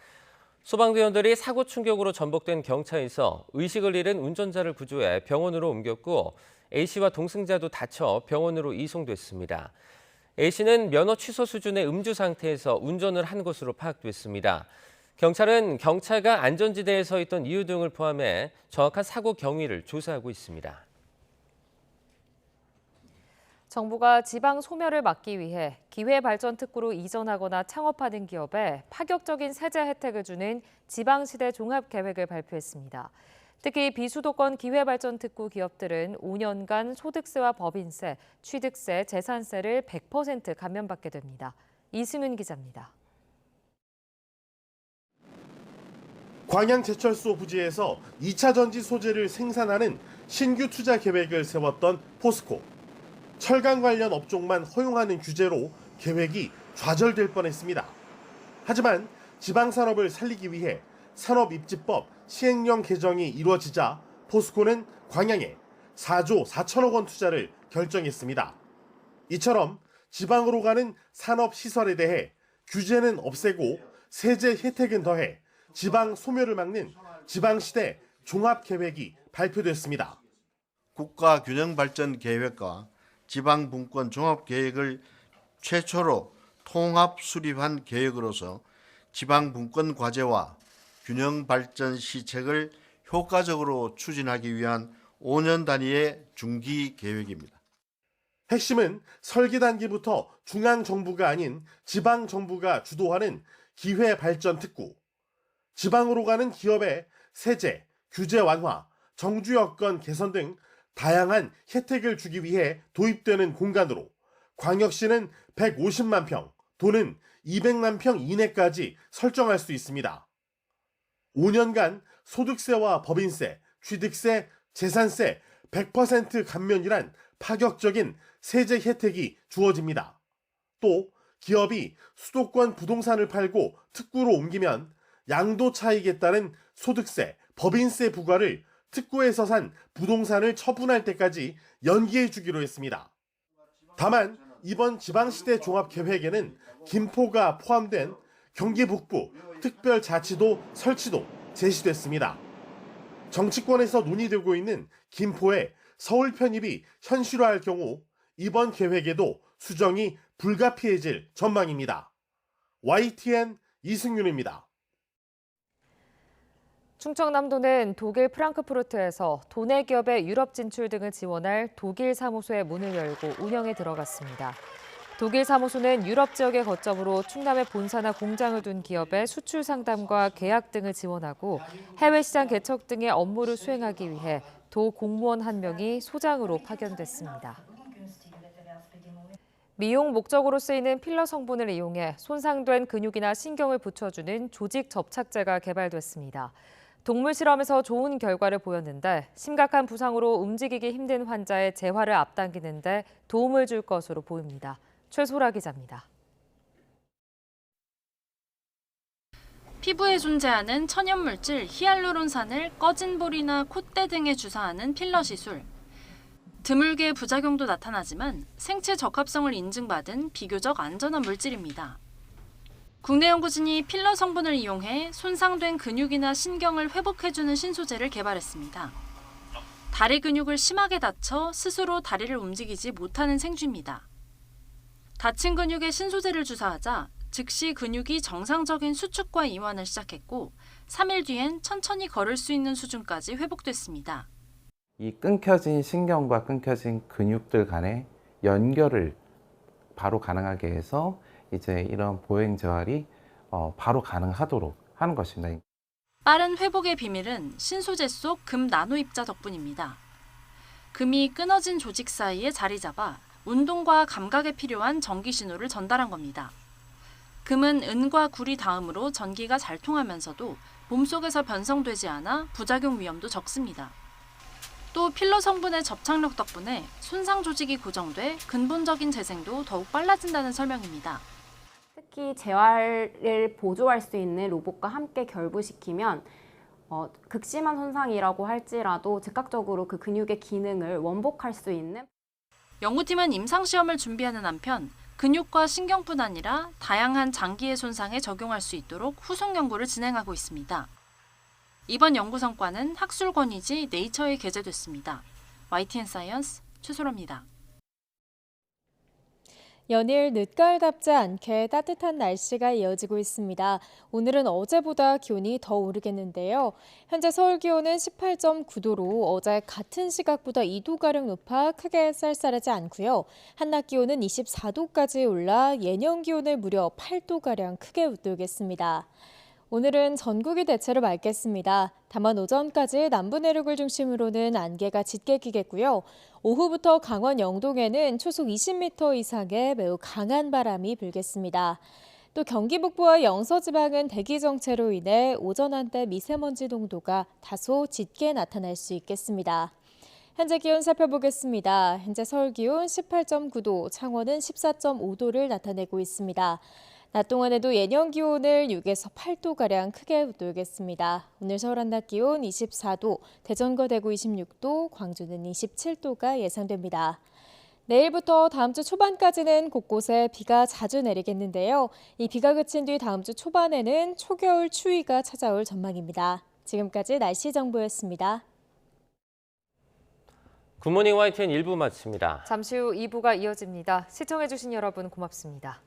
소방대원들이 사고 충격으로 전복된 경차에서 의식을 잃은 운전자를 구조해 병원으로 옮겼고 A씨와 동승자도 다쳐 병원으로 이송됐습니다. A씨는 면허 취소 수준의 음주 상태에서 운전을 한 것으로 파악됐습니다. 경찰은 경차가 안전지대에 서 있던 이유 등을 포함해 정확한 사고 경위를 조사하고 있습니다. 정부가 지방 소멸을 막기 위해 기회발전특구로 이전하거나 창업하는 기업에 파격적인 세제 혜택을 주는 지방시대 종합계획을 발표했습니다. 특히 비수도권 기회발전특구 기업들은 5년간 소득세와 법인세, 취득세, 재산세를 100% 감면받게 됩니다. 이승윤 기자입니다. 광양제철소 부지에서 2차 전지 소재를 생산하는 신규 투자 계획을 세웠던 포스코. 철강 관련 업종만 허용하는 규제로 계획이 좌절될 뻔했습니다. 하지만 지방산업을 살리기 위해 산업입지법 시행령 개정이 이루어지자 포스코는 광양에 4조 4천억 원 투자를 결정했습니다. 이처럼 지방으로 가는 산업시설에 대해 규제는 없애고 세제 혜택은 더해 지방 소멸을 막는 지방시대 종합계획이 발표됐습니다. 국가균형발전계획과 지방분권 종합계획을 최초로 통합 수립한 계획으로서 지방분권 과제와 균형발전 시책을 효과적으로 추진하기 위한 5년 단위의 중기 계획입니다. 핵심은 설계 단계부터 중앙정부가 아닌 지방정부가 주도하는 기회발전특구. 지방으로 가는 기업의 세제, 규제 완화, 정주 여건 개선 등 다양한 혜택을 주기 위해 도입되는 공간으로 광역시는 150만 평, 도는 200만 평 이내까지 설정할 수 있습니다. 5년간 소득세와 법인세, 취득세, 재산세 100% 감면이란 파격적인 세제 혜택이 주어집니다. 또 기업이 수도권 부동산을 팔고 특구로 옮기면 양도 차익에 따른 소득세, 법인세 부과를 특구에서 산 부동산을 처분할 때까지 연기해 주기로 했습니다. 다만 이번 지방시대 종합계획에는 김포가 포함된 경기 북부 특별자치도 설치도 제시됐습니다. 정치권에서 논의되고 있는 김포의 서울 편입이 현실화할 경우 이번 계획에도 수정이 불가피해질 전망입니다. YTN 이승윤입니다. 충청남도는 독일 프랑크푸르트에서 도내 기업의 유럽 진출 등을 지원할 독일 사무소의 문을 열고 운영에 들어갔습니다. 독일 사무소는 유럽 지역의 거점으로 충남에 본사나 공장을 둔 기업의 수출 상담과 계약 등을 지원하고 해외 시장 개척 등의 업무를 수행하기 위해 도 공무원 1명이 소장으로 파견됐습니다. 미용 목적으로 쓰이는 필러 성분을 이용해 손상된 근육이나 신경을 붙여주는 조직 접착제가 개발됐습니다. 동물 실험에서 좋은 결과를 보였는데 심각한 부상으로 움직이기 힘든 환자의 재활을 앞당기는 데 도움을 줄 것으로 보입니다. 최소라 기자입니다. 피부에 존재하는 천연물질 히알루론산을 꺼진 볼이나 콧대 등에 주사하는 필러 시술. 드물게 부작용도 나타나지만 생체 적합성을 인증받은 비교적 안전한 물질입니다. 국내 연구진이 필러 성분을 이용해 손상된 근육이나 신경을 회복해주는 신소재를 개발했습니다. 다리 근육을 심하게 다쳐 스스로 다리를 움직이지 못하는 생쥐입니다. 다친 근육에 신소재를 주사하자 즉시 근육이 정상적인 수축과 이완을 시작했고 3일 뒤엔 천천히 걸을 수 있는 수준까지 회복됐습니다. 이 끊겨진 신경과 끊겨진 근육들 간의 연결을 바로 가능하게 해서 이제 이런 보행 재활이 바로 가능하도록 하는 것입니다. 빠른 회복의 비밀은 신소재 속 금 나노 입자 덕분입니다. 금이 끊어진 조직 사이에 자리 잡아 운동과 감각에 필요한 전기 신호를 전달한 겁니다. 금은 은과 구리 다음으로 전기가 잘 통하면서도 몸속에서 변성되지 않아 부작용 위험도 적습니다. 또 필러 성분의 접착력 덕분에 손상 조직이 고정돼 근본적인 재생도 더욱 빨라진다는 설명입니다. 특히 재활을 보조할 수 있는 로봇과 함께 결부시키면 극심한 손상이라고 할지라도 즉각적으로 그 근육의 기능을 원복할 수 있는. 연구팀은 임상시험을 준비하는 한편 근육과 신경뿐 아니라 다양한 장기의 손상에 적용할 수 있도록 후속 연구를 진행하고 있습니다. 이번 연구 성과는 학술 권위지 네이처에 게재됐습니다. YTN 사이언스 최소라입니다. 연일 늦가을답지 않게 따뜻한 날씨가 이어지고 있습니다. 오늘은 어제보다 기온이 더 오르겠는데요. 현재 서울 기온은 18.9도로 어제 같은 시각보다 2도가량 높아 크게 쌀쌀하지 않고요. 한낮 기온은 24도까지 올라 예년 기온을 무려 8도가량 크게 웃돌겠습니다. 오늘은 전국이 대체로 맑겠습니다. 다만 오전까지 남부 내륙을 중심으로는 안개가 짙게 끼겠고요. 오후부터 강원 영동에는 초속 20m 이상의 매우 강한 바람이 불겠습니다. 또 경기 북부와 영서 지방은 대기 정체로 인해 오전 한때 미세먼지 농도가 다소 짙게 나타날 수 있겠습니다. 현재 기온 살펴보겠습니다. 현재 서울 기온 18.9도, 창원은 14.5도를 나타내고 있습니다. 낮 동안에도 예년 기온을 6에서 8도가량 크게 웃돌겠습니다. 오늘 서울 한낮 기온 24도, 대전과 대구 26도, 광주는 27도가 예상됩니다. 내일부터 다음 주 초반까지는 곳곳에 비가 자주 내리겠는데요. 이 비가 그친 뒤 다음 주 초반에는 초겨울 추위가 찾아올 전망입니다. 지금까지 날씨 정보였습니다. 굿모닝 YTN 1부 마칩니다. 잠시 후 2부가 이어집니다. 시청해주신 여러분 고맙습니다.